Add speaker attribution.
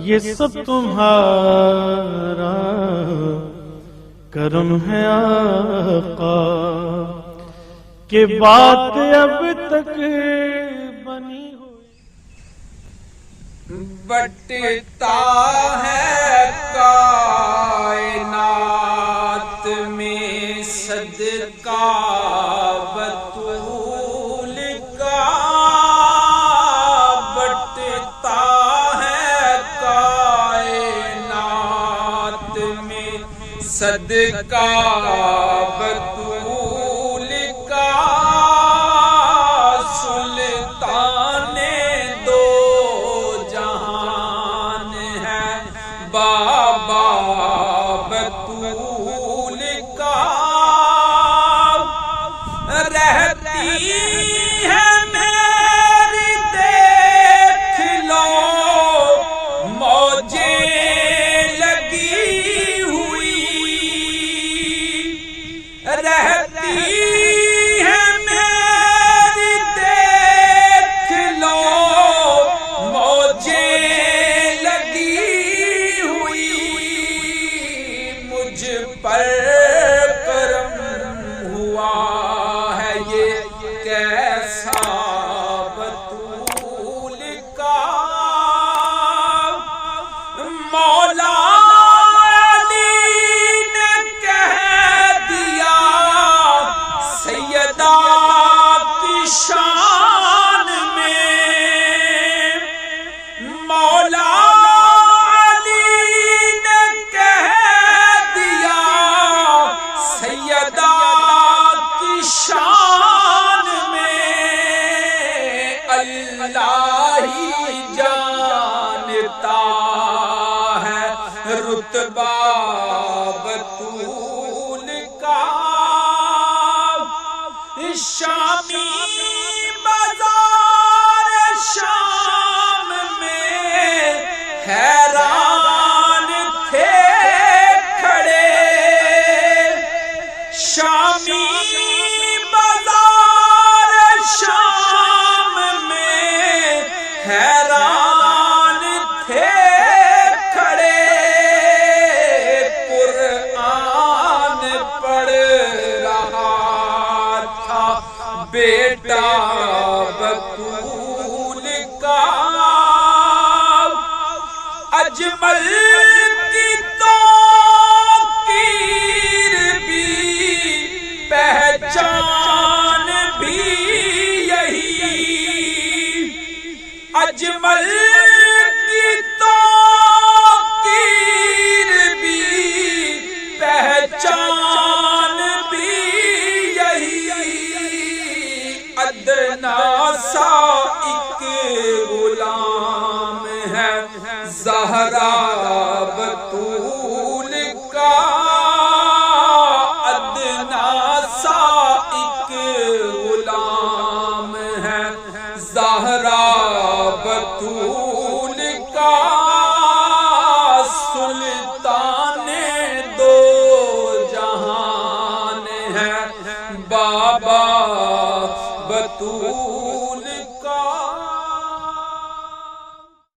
Speaker 1: یہ سب تمہارا کرم ہے آقا کہ بات اب تک بنی ہوئی
Speaker 2: بٹتا ہے کائنات میں صدقہ بطول کا، بٹتا ہے کائنات میں صدقہ بطول کا، سلطان دو جہان ہے بابا بطول کا، رہتی ہے میری دیکھ لو موجیں لگی ہوئی، رہتی ہے میری دیکھ لو موجیں لگی ہوئی، مجھ پر کرم ہوا ہے یہ کیسا بطول کا، مولا علی نے کہہ دیا سیدہ کی شان میں، مولا علی نے کہہ دیا سیدہ کی شان میں، اللہ ہی جانتا ہے رتبہ بطول کا، شامی بازار شام میں حیران تھے کھڑے، شامی بازار شام میں حیران تھے کھڑے، قرآن پڑھ رہا تھا بیٹا بطول کا، اجمل کی توقیر بھی پہچان بھی یہی، اجمل کی توقیر بھی پہچان بھی یہی، ادنا سا ایک غلام ہے زہرا